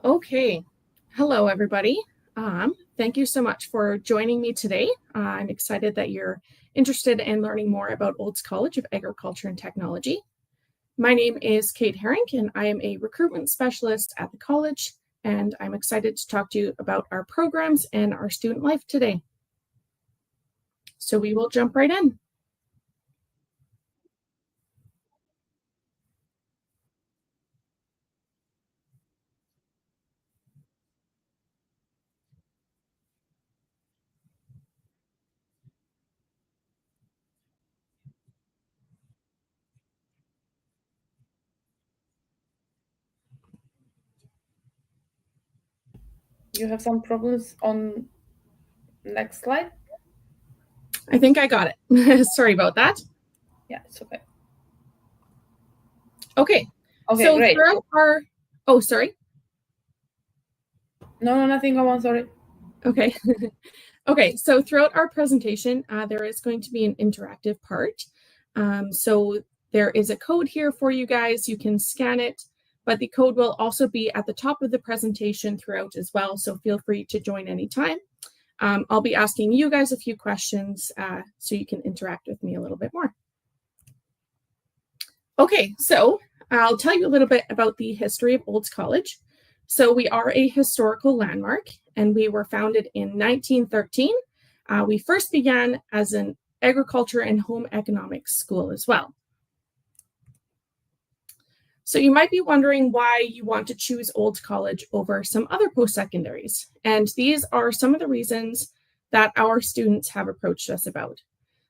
Okay. Hello, everybody. Thank you so much for joining me today. I'm excited that you're interested in learning more about Olds College of Agriculture and Technology. My name is Kate Herink, and I am a recruitment specialist at the college, and I'm excited to talk to you about our programs and our student life today. So we will jump right in. You have some problems on next slide? I think I got it. Sorry about that. Yeah, it's okay. Okay. Okay, so great. Throughout our... Oh, sorry. No, nothing. Go on, sorry. Okay. Okay, so throughout our presentation, there is going to be an interactive part. So there is a code here for you guys. You can scan it, but the code will also be at the top of the presentation throughout as well, so feel free to join anytime. I'll be asking you guys a few questions so you can interact with me a little bit more. Okay, so I'll tell you a little bit about the history of Olds College. So we are a historical landmark, and we were founded in 1913. We first began as an agriculture and home economics school as well. So you might be wondering why you want to choose Olds College over some other post-secondaries. And these are some of the reasons that our students have approached us about.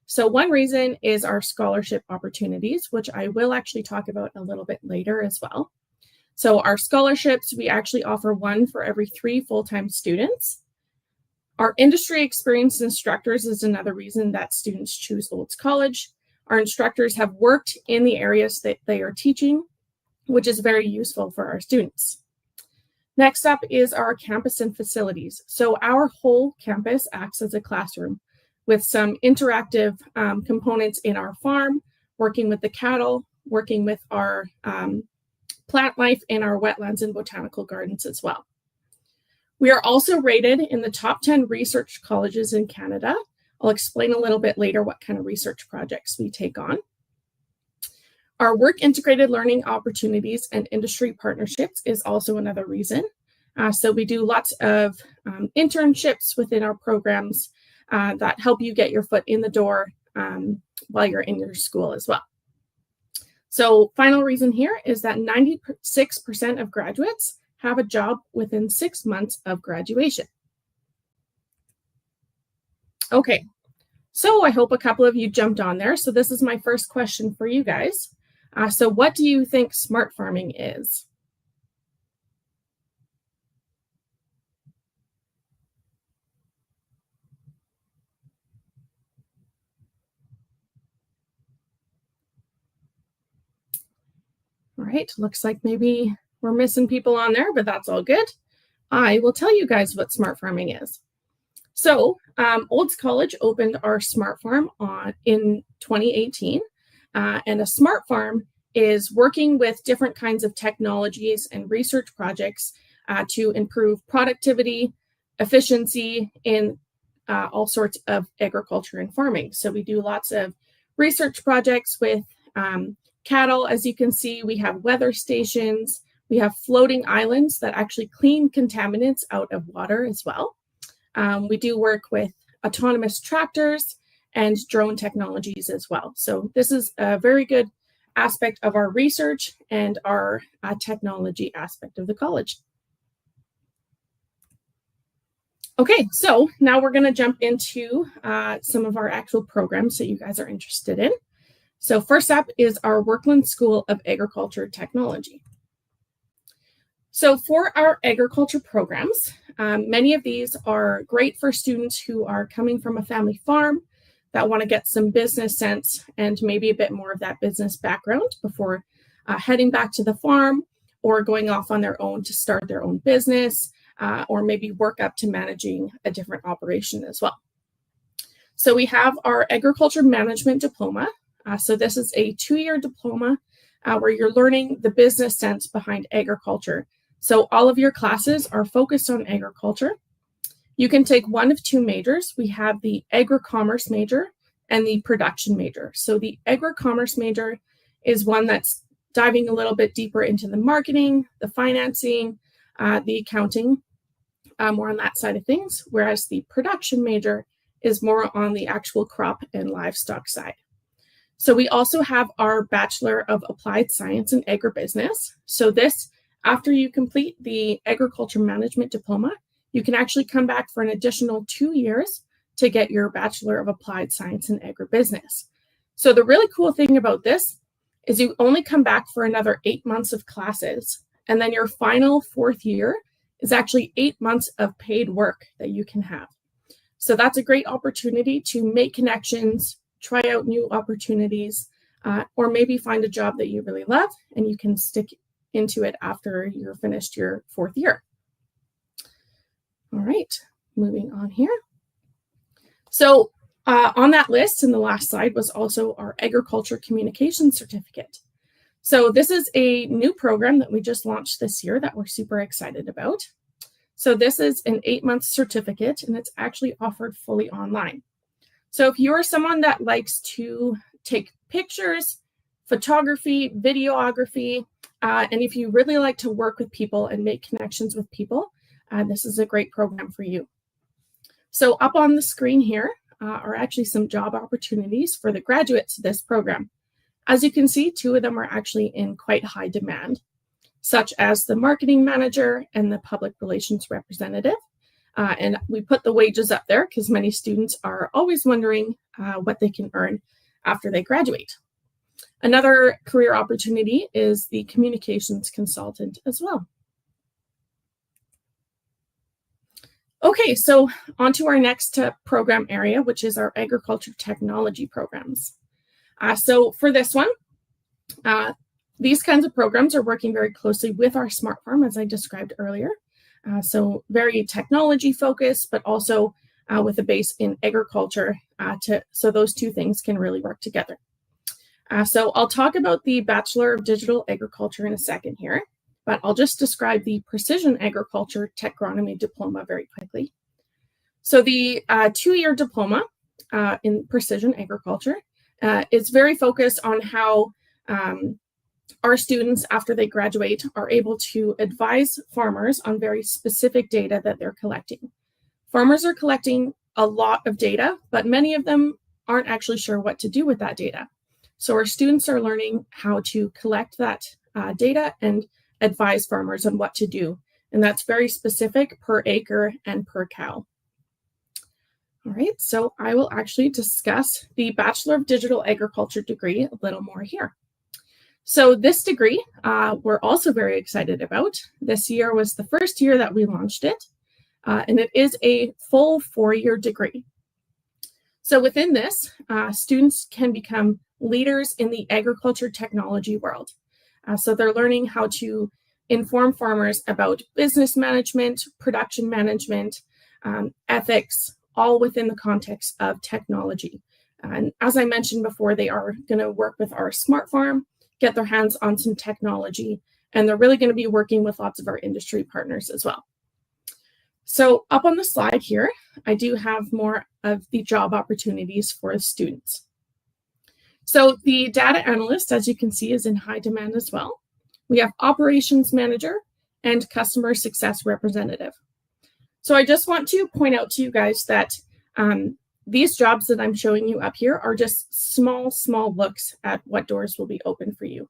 So one reason is our scholarship opportunities, which I will actually talk about a little bit later as well. So our scholarships, we actually offer one for every 3 full-time students. Our industry experienced instructors is another reason that students choose Olds College. Our instructors have worked in the areas that they are teaching, which is very useful for our students. Next up is our campus and facilities. So our whole campus acts as a classroom with some interactive components in our farm, working with the cattle, working with our plant life in our wetlands and botanical gardens as well. We are also rated in the top 10 research colleges in Canada. I'll explain a little bit later what kind of research projects we take on. Our work integrated learning opportunities and industry partnerships is also another reason. So we do lots of internships within our programs that help you get your foot in the door while you're in your school as well. So final reason here is that 96% of graduates have a job within 6 months of graduation. Okay, so I hope a couple of you jumped on there. So this is my first question for you guys. So what do you think smart farming is? All right, looks like maybe we're missing people on there, but that's all good. I will tell you guys what smart farming is. So Olds College opened our smart farm in 2018, and a smart farm is working with different kinds of technologies and research projects to improve productivity, efficiency in all sorts of agriculture and farming. So we do lots of research projects with cattle. As you can see, we have weather stations, we have floating islands that actually clean contaminants out of water as well. We do work with autonomous tractors and drone technologies as well. So this is a very good aspect of our research and our technology aspect of the college. Okay, so now we're going to jump into some of our actual programs that you guys are interested in. So first up is our Workland School of Agriculture Technology. So for our agriculture programs, many of these are great for students who are coming from a family farm that want to get some business sense and maybe a bit more of that business background before heading back to the farm or going off on their own to start their own business or maybe work up to managing a different operation as well. So we have our Agriculture Management Diploma. So this is a 2-year diploma where you're learning the business sense behind agriculture. So all of your classes are focused on agriculture. You can take one of two majors. We have the agri-commerce major and the production major. So the agri-commerce major is one that's diving a little bit deeper into the marketing, the financing, the accounting, more on that side of things, whereas the production major is more on the actual crop and livestock side. So we also have our Bachelor of Applied Science in Agribusiness. So this, after you complete the Agriculture Management Diploma, you can actually come back for an additional 2 years to get your Bachelor of Applied Science in Agribusiness. So the really cool thing about this is you only come back for another 8 months of classes, and then your final 4th year is actually 8 months of paid work that you can have. So that's a great opportunity to make connections, try out new opportunities, or maybe find a job that you really love and you can stick into it after you're finished your 4th year. All right, moving on here. So on that list in the last slide was also our Agriculture Communication Certificate. So this is a new program that we just launched this year that we're super excited about. So this is an 8-month certificate, and it's actually offered fully online. So if you're someone that likes to take pictures, photography, videography, and if you really like to work with people and make connections with people, this is a great program for you. So up on the screen here are actually some job opportunities for the graduates of this program. As you can see, 2 of them are actually in quite high demand, such as the marketing manager and the public relations representative. And we put the wages up there because many students are always wondering what they can earn after they graduate. Another career opportunity is the communications consultant as well. Okay, so on to our next program area, which is our agriculture technology programs. So for this one, these kinds of programs are working very closely with our Smart Farm, as I described earlier. So very technology focused, but also with a base in agriculture, so those 2 things can really work together. So I'll talk about the Bachelor of Digital Agriculture in a second here, but I'll just describe the Precision Agriculture Techgronomy Diploma very quickly. So the 2-year diploma in Precision Agriculture is very focused on how our students, after they graduate, are able to advise farmers on very specific data that they're collecting. Farmers are collecting a lot of data, but many of them aren't actually sure what to do with that data. So our students are learning how to collect that data and advise farmers on what to do. And that's very specific per acre and per cow. All right, so I will actually discuss the Bachelor of Digital Agriculture degree a little more here. So this degree, we're also very excited about. This year was the first year that we launched it, and it is a full 4-year degree. So within this, students can become leaders in the agriculture technology world. So they're learning how to inform farmers about business management, production management, ethics, all within the context of technology. And as I mentioned before, they are going to work with our Smart Farm, get their hands on some technology, and they're really going to be working with lots of our industry partners as well. So up on the slide here, I do have more of the job opportunities for students. So the data analyst, as you can see, is in high demand as well. We have operations manager and customer success representative. So I just want to point out to you guys that these jobs that I'm showing you up here are just small looks at what doors will be open for you.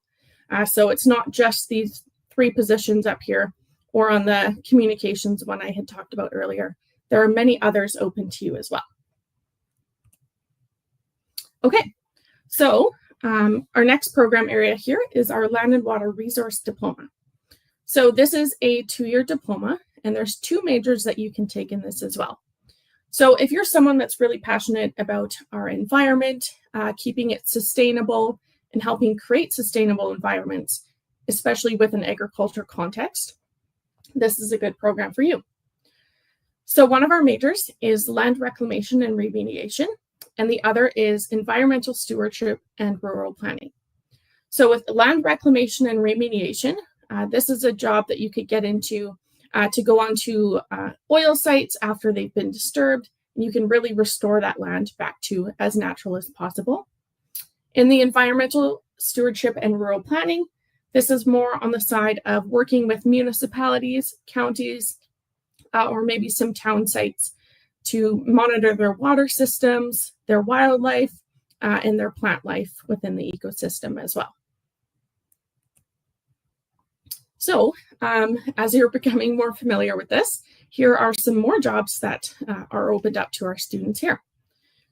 So it's not just these 3 positions up here or on the communications one I had talked about earlier. There are many others open to you as well. Okay, so our next program area here is our Land and Water Resource Diploma. So this is a 2-year diploma, and there's 2 majors that you can take in this as well. So if you're someone that's really passionate about our environment, keeping it sustainable and helping create sustainable environments, especially with an agriculture context, this is a good program for you. So one of our majors is land reclamation and remediation, and the other is environmental stewardship and rural planning. So with land reclamation and remediation, This is a job that you could get into to go onto oil sites after they've been disturbed, and you can really restore that land back to as natural as possible. In the environmental stewardship and rural planning, this is more on the side of working with municipalities, counties, or maybe some town sites to monitor their water systems, their wildlife, and their plant life within the ecosystem as well. So as you're becoming more familiar with this, here are some more jobs that are opened up to our students here.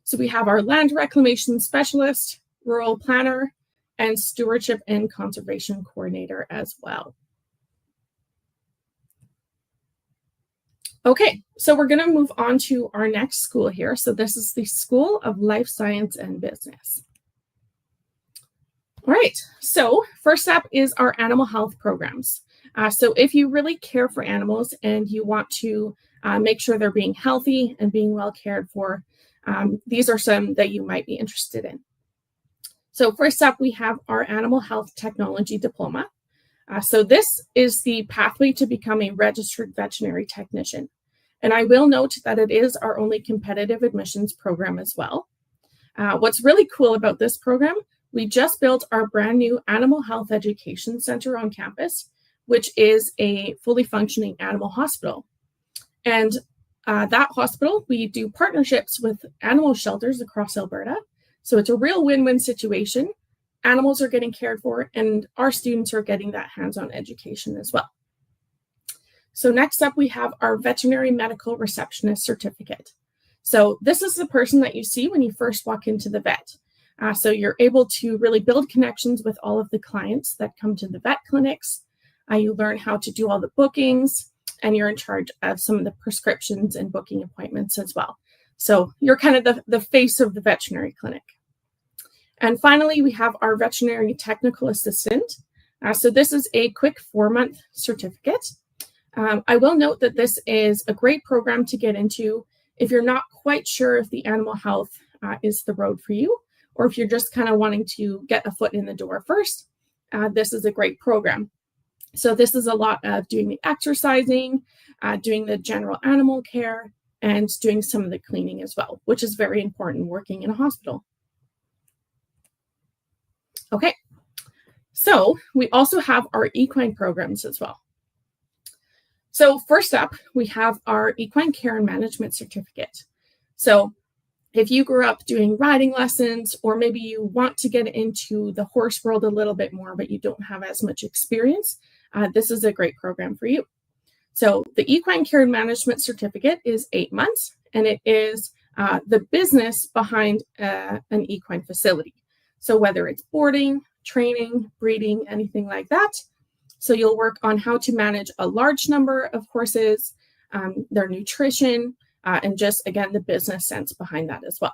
So we have our land reclamation specialist, rural planner, and stewardship and conservation coordinator as well. Okay, so we're going to move on to our next school here. So this is the School of Life Science and Business. All right, so first up is our animal health programs. So if you really care for animals and you want to make sure they're being healthy and being well cared for, these are some that you might be interested in. So first up, we have our Animal Health Technology Diploma. So this is the pathway to become a registered veterinary technician. And I will note that it is our only competitive admissions program as well. What's really cool about this program, we just built our brand new Animal Health Education Center on campus, which is a fully functioning animal hospital. And that hospital, we do partnerships with animal shelters across Alberta. So it's a real win-win situation. Animals are getting cared for, and our students are getting that hands-on education as well. So next up, we have our Veterinary Medical Receptionist Certificate. So this is the person that you see when you first walk into the vet. So you're able to really build connections with all of the clients that come to the vet clinics. You learn how to do all the bookings, and you're in charge of some of the prescriptions and booking appointments as well. So you're kind of the face of the veterinary clinic. And finally, we have our Veterinary Technical Assistant. So this is a quick 4-month certificate. I will note that this is a great program to get into if you're not quite sure if the animal health is the road for you, or if you're just kind of wanting to get a foot in the door first. This is a great program. So this is a lot of doing the exercising, doing the general animal care, and doing some of the cleaning as well, which is very important working in a hospital. Okay, so we also have our equine programs as well. So first up, we have our Equine Care and Management Certificate. So if you grew up doing riding lessons, or maybe you want to get into the horse world a little bit more, but you don't have as much experience, this is a great program for you. So the Equine Care and Management Certificate is 8 months, and it is the business behind an equine facility. So whether it's boarding, training, breeding, anything like that. So you'll work on how to manage a large number of horses, their nutrition, and just, again, the business sense behind that as well.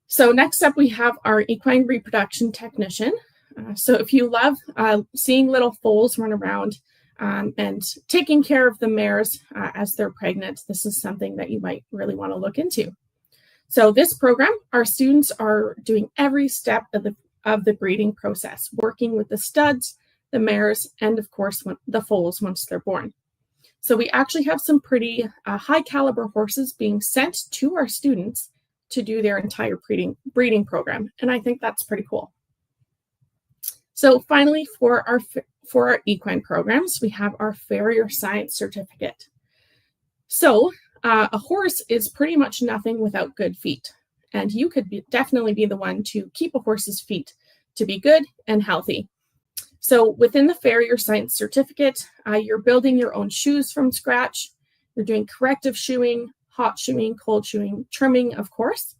So next up, we have our Equine Reproduction Technician. So if you love seeing little foals run around and taking care of the mares as they're pregnant, this is something that you might really want to look into. So this program, our students are doing every step of the breeding process, working with the studs, the mares, and of course, the foals once they're born. So we actually have some pretty high caliber horses being sent to our students to do their entire breeding program. And I think that's pretty cool. So finally, for our equine programs, we have our Farrier Science Certificate. So a horse is pretty much nothing without good feet. And you could definitely be the one to keep a horse's feet to be good and healthy. So within the Farrier Science Certificate, you're building your own shoes from scratch. You're doing corrective shoeing, hot shoeing, cold shoeing, trimming, of course.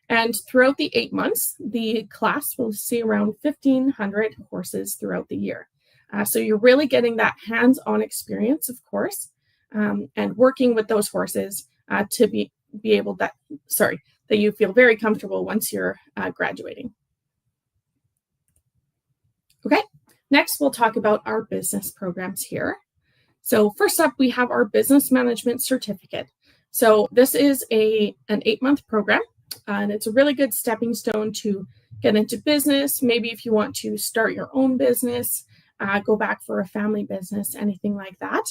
And throughout the 8 months, the class will see around 1,500 horses throughout the year. So you're really getting that hands-on experience, of course, and working with those horses to be able that you feel very comfortable once you're graduating. Okay, next we'll talk about our business programs here. So first up, we have our Business Management Certificate. So this is an 8-month program, and it's a really good stepping stone to get into business. Maybe if you want to start your own business, go back for a family business, anything like that.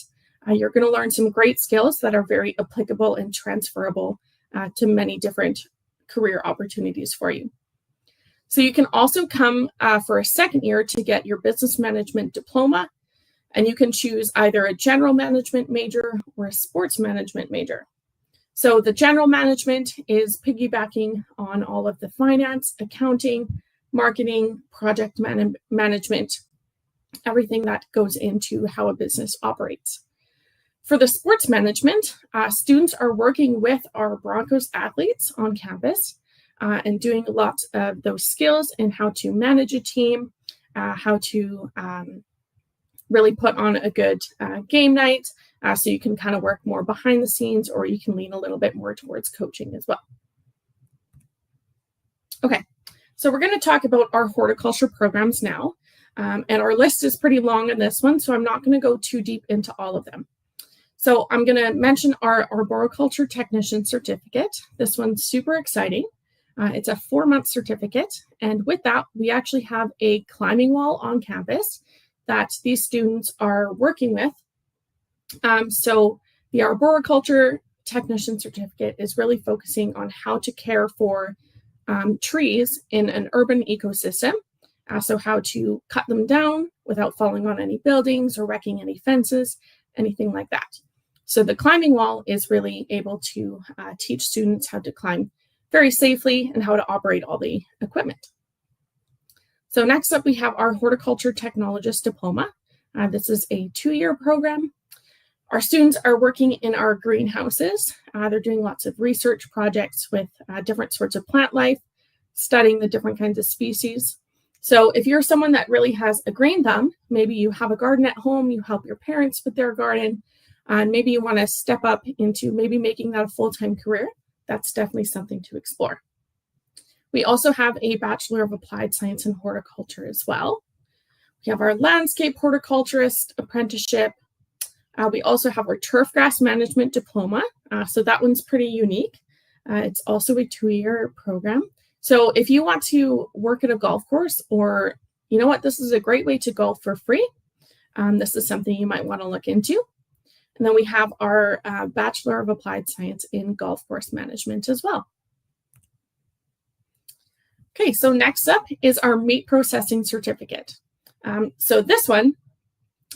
You're going to learn some great skills that are very applicable and transferable to many different career opportunities for you. So you can also come for a second year to get your business management diploma, and you can choose either a general management major or a sports management major. So the general management is piggybacking on all of the finance, accounting, marketing, project management, everything that goes into how a business operates. For the sports management, students are working with our Broncos athletes on campus and doing lots of those skills in how to manage a team, how to really put on a good game night, so you can kind of work more behind the scenes, or you can lean a little bit more towards coaching as well. Okay, so we're going to talk about our horticulture programs now, and our list is pretty long in this one, so I'm not going to go too deep into all of them. So I'm going to mention our arboriculture technician certificate. This one's super exciting. It's a 4-month certificate, and with that, we actually have a climbing wall on campus that these students are working with. So the arboriculture technician certificate is really focusing on how to care for trees in an urban ecosystem. So how to cut them down without falling on any buildings or wrecking any fences, anything like that. So the climbing wall is really able to teach students how to climb very safely and how to operate all the equipment. So next up, we have our horticulture technologist diploma. This is a 2-year program. Our students are working in our greenhouses. They're doing lots of research projects with different sorts of plant life, studying the different kinds of species. So if you're someone that really has a green thumb, maybe you have a garden at home, you help your parents with their garden, and maybe you want to step up into maybe making that a full-time career, that's definitely something to explore. We also have a Bachelor of Applied Science in Horticulture as well. We have our Landscape Horticulturist Apprenticeship. We also have our Turf Grass Management Diploma. So that one's pretty unique. It's also a 2-year program. So if you want to work at a golf course, or you know what, this is a great way to golf for free. This is something you might want to look into. And then we have our Bachelor of Applied Science in Golf Course Management as well. Okay, so next up is our meat processing certificate. So this one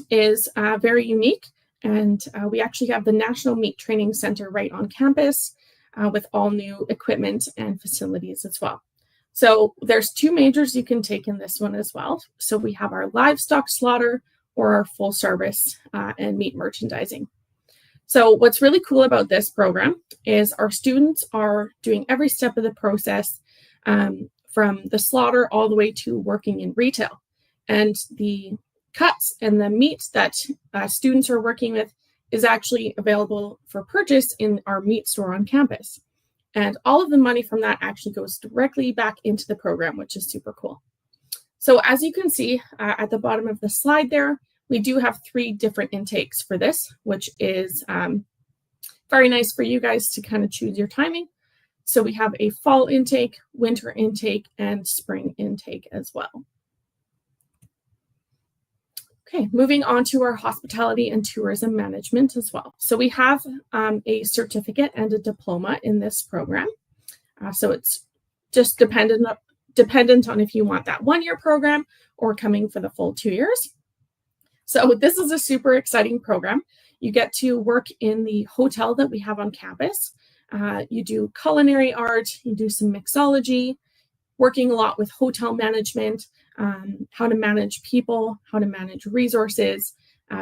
is very unique, and we actually have the National Meat Training Center right on campus with all new equipment and facilities as well. So there's 2 majors you can take in this one as well. So we have our livestock slaughter or our full service and meat merchandising. So what's really cool about this program is our students are doing every step of the process from the slaughter all the way to working in retail. And the cuts and the meat that students are working with is actually available for purchase in our meat store on campus. And all of the money from that actually goes directly back into the program, which is super cool. So as you can see at the bottom of the slide there, we do have 3 different intakes for this, which is very nice for you guys to kind of choose your timing. So we have a fall intake, winter intake, and spring intake as well. Okay, moving on to our hospitality and tourism management as well. So we have a certificate and a diploma in this program. So it's just dependent on if you want that 1-year program or coming for the full 2 years. So this is a super exciting program. You get to work in the hotel that we have on campus. You do culinary art, you do some mixology, working a lot with hotel management, how to manage people, how to manage resources.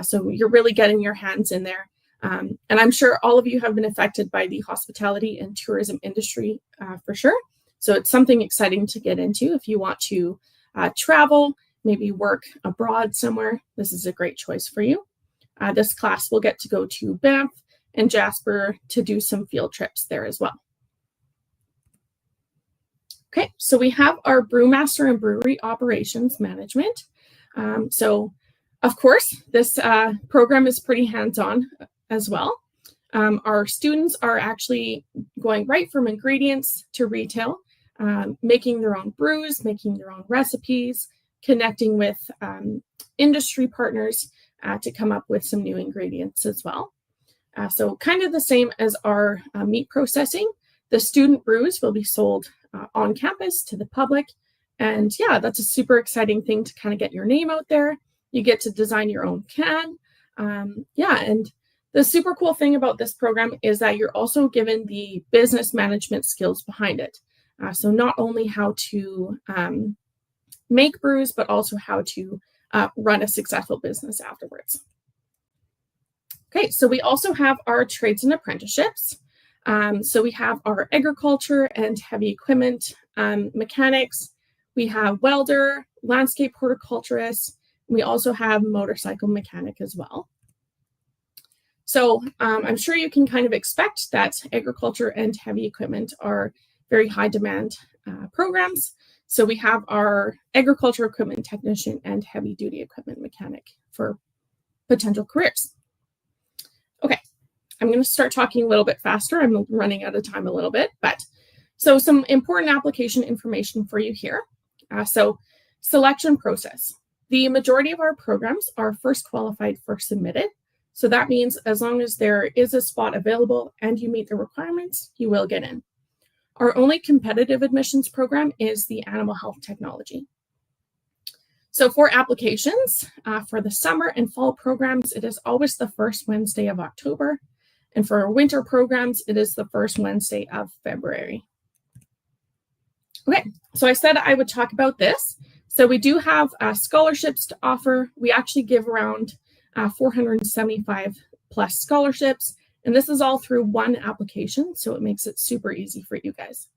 So you're really getting your hands in there. And I'm sure all of you have been affected by the hospitality and tourism industry for sure. So it's something exciting to get into if you want to travel, maybe work abroad somewhere. This is a great choice for you. This class will get to go to Banff and Jasper to do some field trips there as well. Okay, so we have our brewmaster and brewery operations management. So of course, this program is pretty hands-on as well. Our students are actually going right from ingredients to retail, making their own brews, making their own recipes, connecting with industry partners to come up with some new ingredients as well. So kind of the same as our meat processing, the student brews will be sold on campus to the public. And yeah, that's a super exciting thing to kind of get your name out there. You get to design your own can. Yeah, and the super cool thing about this program is that you're also given the business management skills behind it. So not only how to make brews, but also how to run a successful business afterwards. Okay, so we also have our trades and apprenticeships. So we have our agriculture and heavy equipment mechanics. We have welder, landscape horticulturist. We also have motorcycle mechanic as well. So I'm sure you can kind of expect that agriculture and heavy equipment are very high demand programs. So we have our agriculture equipment technician and heavy duty equipment mechanic for potential careers. Okay, I'm going to start talking a little bit faster. I'm running out of time a little bit, but so some important application information for you here. So selection process. The majority of our programs are first qualified, first submitted. So that means as long as there is a spot available and you meet the requirements, you will get in. Our only competitive admissions program is the animal health technology. So for applications, for the summer and fall programs, it is always the first Wednesday of October. And for our winter programs, it is the first Wednesday of February. Okay, so I said I would talk about this. So we do have scholarships to offer. We actually give around 475 plus scholarships. And this is all through one application, so it makes it super easy for you guys.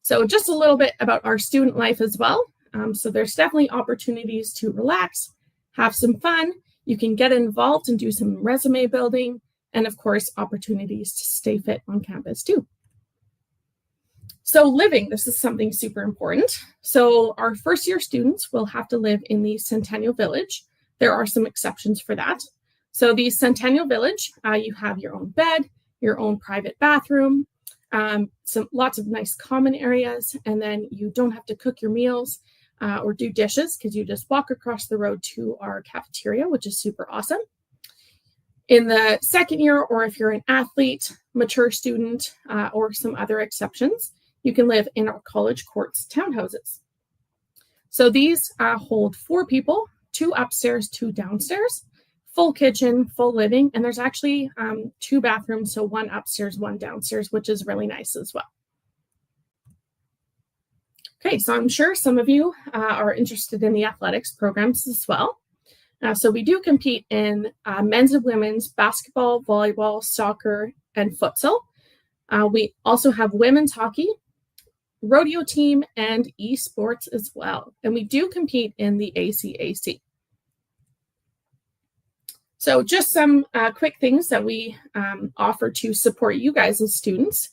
So just a little bit about our student life as well. So there's definitely opportunities to relax, have some fun. You can get involved and do some resume building, and of course, opportunities to stay fit on campus too. So living, this is something super important. So our first year students will have to live in the Centennial Village. There are some exceptions for that. So the Centennial Village, you have your own bed, your own private bathroom, lots of nice common areas, and then you don't have to cook your meals or do dishes because you just walk across the road to our cafeteria, which is super awesome. In the second year, or if you're an athlete, mature student, or some other exceptions, you can live in our College Courts townhouses. So these hold 4 people, 2 upstairs, 2 downstairs, full kitchen, full living, and there's actually 2 bathrooms, so 1 upstairs, 1 downstairs, which is really nice as well. Okay, so I'm sure some of you are interested in the athletics programs as well. So we do compete in men's and women's basketball, volleyball, soccer, and futsal. We also have women's hockey, rodeo team, and esports as well. And we do compete in the ACAC. So just some quick things that we offer to support you guys as students.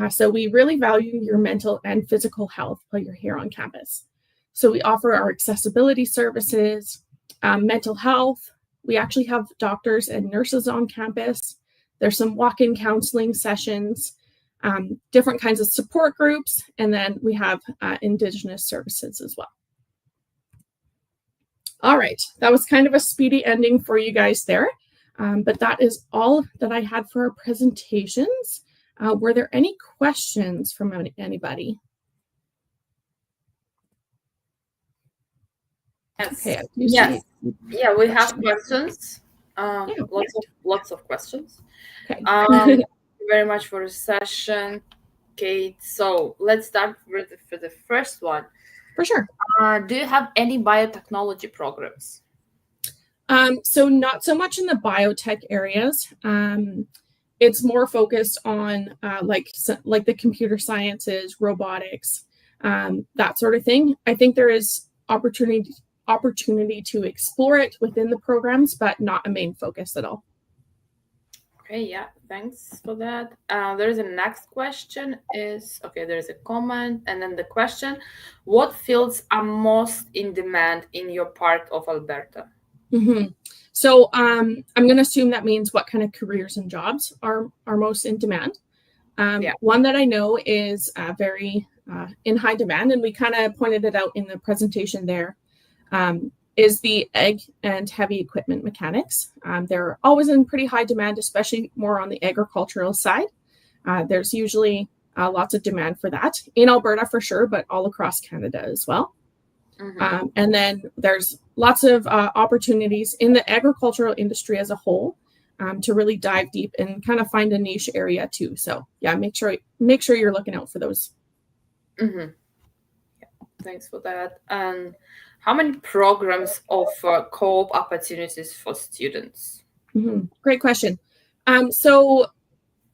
So we really value your mental and physical health while you're here on campus. So we offer our accessibility services, mental health. We actually have doctors and nurses on campus. There's some walk-in counseling sessions, different kinds of support groups, and then we have Indigenous services as well. All right, that was kind of a speedy ending for you guys there, but that is all that I had for our presentations. Were there any questions from anybody? Yes. Okay, yes. Yeah, we have questions. Lots of questions. Okay. Thank you very much for the session, Kate. So let's start with the first one. For sure. Do you have any biotechnology programs? So not so much in the biotech areas. It's more focused on like the computer sciences, robotics, that sort of thing. I think there is opportunity to explore it within the programs, but not a main focus at all. Okay, yeah, thanks for that. There's a next question there's a comment, and then the question, what fields are most in demand in your part of Alberta? Mm-hmm. So I'm going to assume that means what kind of careers and jobs are most in demand. One that I know is very in high demand, and we kind of pointed it out in the presentation there, is the ag and heavy equipment mechanics. They're always in pretty high demand, especially more on the agricultural side. There's usually lots of demand for that in Alberta for sure, but all across Canada as well. Mm-hmm. And then there's lots of opportunities in the agricultural industry as a whole to really dive deep and kind of find a niche area too. So yeah, make sure you're looking out for those. Mm-hmm. Yeah, thanks for that. And how many programs offer co-op opportunities for students? Mm-hmm. Great question. So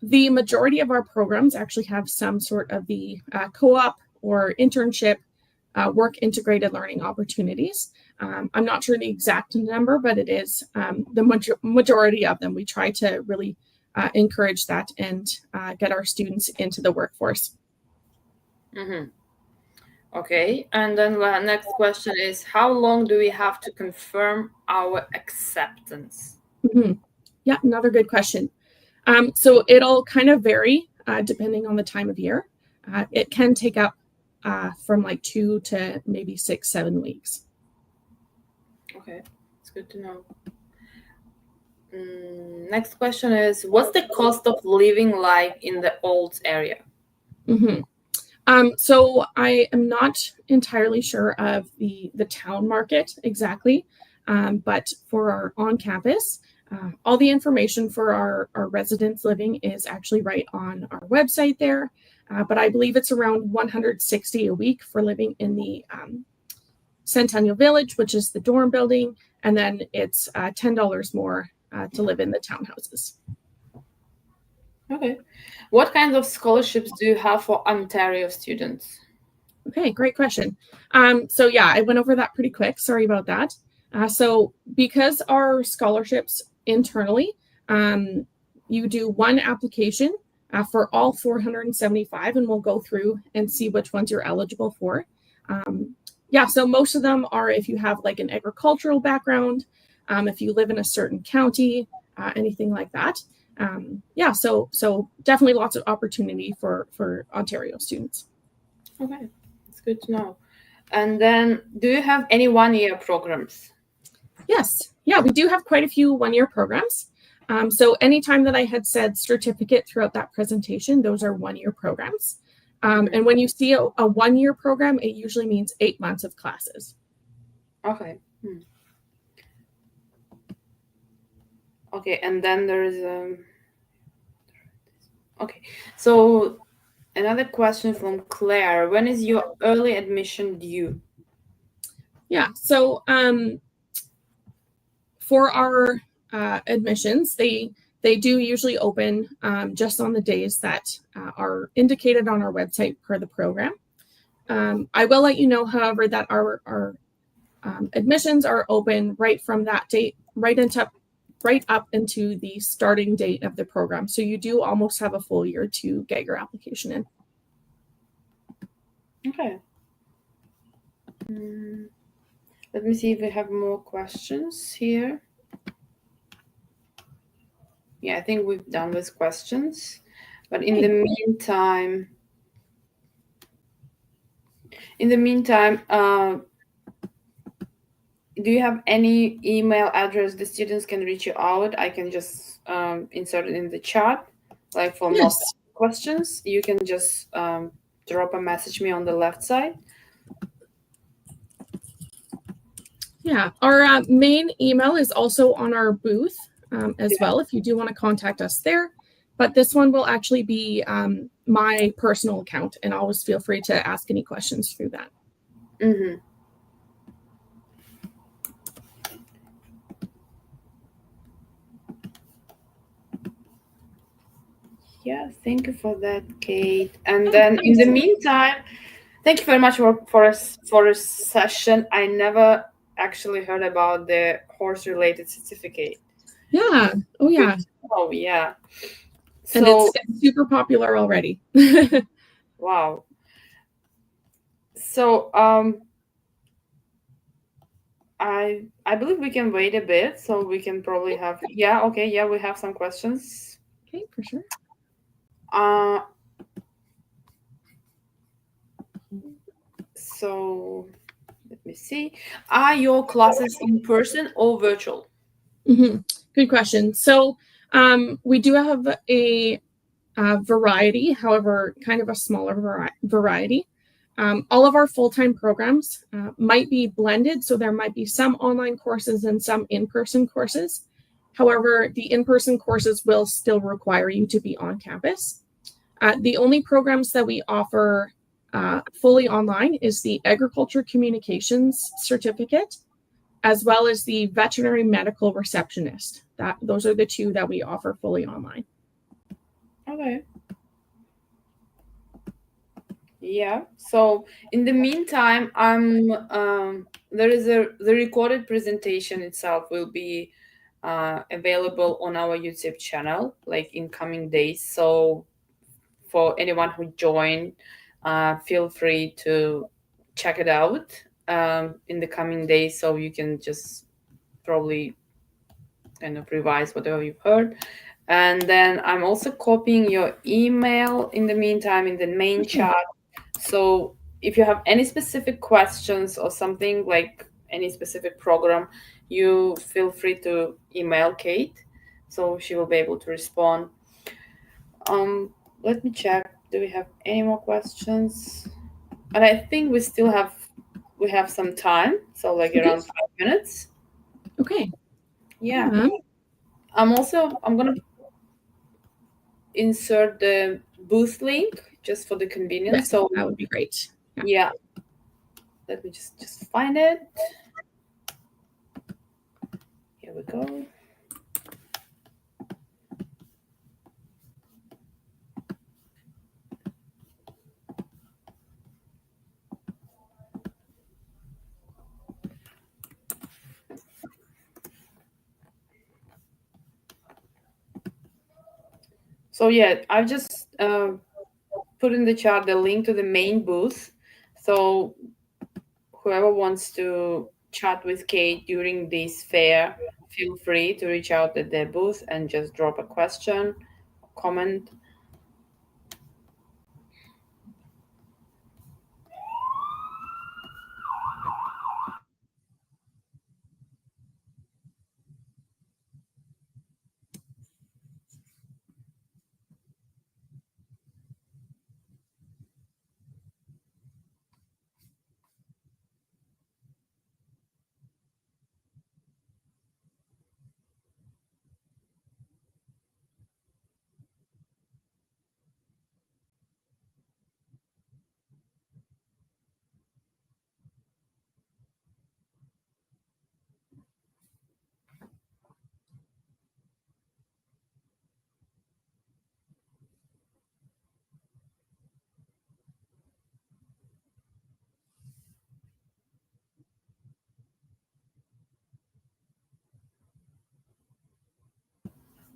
the majority of our programs actually have some sort of the co-op or internship work integrated learning opportunities. I'm not sure the exact number, but it is the majority of them. We try to really encourage that and get our students into the workforce. Mm-hmm. Okay, and then the next question is, how long do we have to confirm our acceptance? Mm-hmm. Yeah, another good question. So it'll kind of vary depending on the time of year. It can take up from like 2 to maybe 6-7 weeks. Okay, it's good to know. Next question is, what's the cost of living like in the Olds area? Mm-hmm. So I am not entirely sure of the town market exactly, but for our on-campus, all the information for our residents living is actually right on our website there. But I believe it's around $160 a week for living in the Centennial Village, which is the dorm building, and then it's $10 more to live in the townhouses. Okay. What kinds of scholarships do you have for Ontario students? Okay, great question. So yeah, I went over that pretty quick. Sorry about that. So because our scholarships internally, you do one application for all 475, and we'll go through and see which ones you're eligible for. Yeah, so most of them are if you have like an agricultural background, if you live in a certain county, anything like that. Yeah, so definitely lots of opportunity for Ontario students. Okay, it's good to know. And then, do you have any one-year programs? Yes, yeah, we do have quite a few one-year programs. So anytime that I had said certificate throughout that presentation, those are one-year programs. And when you see a one-year program, it usually means 8 months of classes. Okay. Okay, and then there's okay. So another question from Claire: when is your early admission due? Yeah. So for our admissions, they do usually open just on the days that are indicated on our website per the program. I will let you know, however, that our admissions are open right from that date, right up into the starting date of the program. So you do almost have a full year to get your application in. Okay. Let me see if we have more questions here. Yeah, I think we've done with questions. But in the meantime, do you have any email address the students can reach you out? I can just insert it in the chat. Like for most questions, you can just drop a message me on the left side. Yeah, our main email is also on our booth as well, if you do want to contact us there. But this one will actually be my personal account, and always feel free to ask any questions through that. Mm-hmm. Yeah, thank you for that, Kate. And then in the meantime, thank you very much for a session. I never actually heard about the horse-related certificate. Yeah. Oh, yeah. Oh, yeah. And it's super popular already. Wow. So I believe we can wait a bit, so we can probably have we have some questions. Okay, for sure. So let me see. Are your classes in person or virtual? Good question. So we do have a variety, however, kind of a smaller variety. All of our full-time programs might be blended, so there might be some online courses and some in-person courses. However, the in-person courses will still require you to be on campus. The only programs that we offer fully online is the Agriculture Communications Certificate, as well as the Veterinary Medical Receptionist. Those are the two that we offer fully online. Okay. Yeah. So in the meantime, the recorded presentation itself will be available on our YouTube channel, like in coming days. So for anyone who joined, feel free to check it out in the coming days, so you can just probably kind of revise whatever you've heard. And then I'm also copying your email in the meantime in the main chat. So if you have any specific questions or something, like any specific program, you feel free to email Kate, so she will be able to respond. Let me check. Do we have any more questions? And I think we have some time, so like around 5 minutes. Okay. Yeah. I'm gonna insert the booth link just for the convenience. Yes, So that would be great. yeah. Let me just find it. Here we go. So yeah, I've just put in the chat the link to the main booth. So whoever wants to chat with Kate during this fair, feel free to reach out at their booth and just drop a question, comment.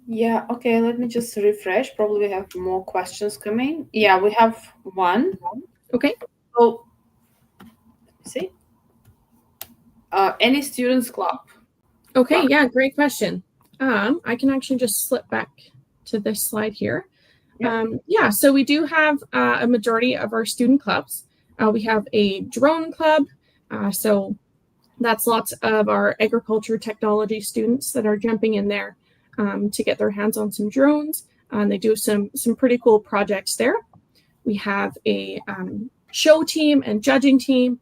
Yeah, okay, let me just refresh. Probably we have more questions coming. Yeah, we have one. Okay. So, see? Any students club? Okay, yeah, great question. I can actually just slip back to this slide here. Yeah, so we do have a majority of our student clubs. We have a drone club, so that's lots of our agriculture technology students that are jumping in there to get their hands on some drones. And they do some pretty cool projects there. We have a show team and judging team.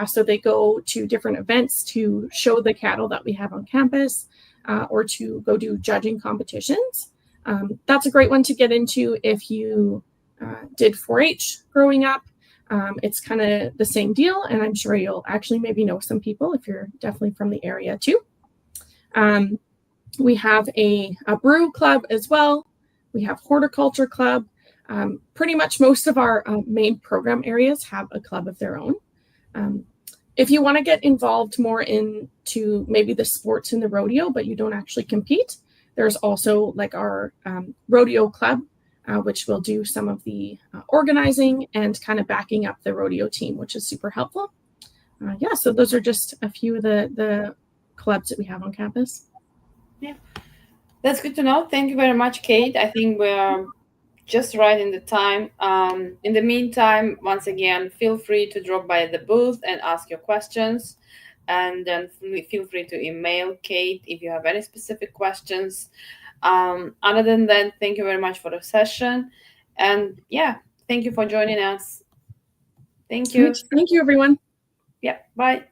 So they go to different events to show the cattle that we have on campus or to go do judging competitions. That's a great one to get into if you did 4-H growing up. It's kind of the same deal, and I'm sure you'll actually maybe know some people if you're definitely from the area too. We have a brew club as well. We have horticulture club. Pretty much most of our main program areas have a club of their own. If you want to get involved more into maybe the sports in the rodeo, but you don't actually compete, there's also like our rodeo club, which will do some of the organizing and kind of backing up the rodeo team, which is super helpful. Yeah, so those are just a few of the clubs that we have on campus. Yeah, that's good to know. Thank you very much, Kate. I think we're just right in the time. In the meantime, once again, feel free to drop by the booth and ask your questions. And then feel free to email Kate if you have any specific questions. Other than that, thank you very much for the session. And yeah, thank you for joining us. Thank you. Thank you, everyone. Yeah, bye.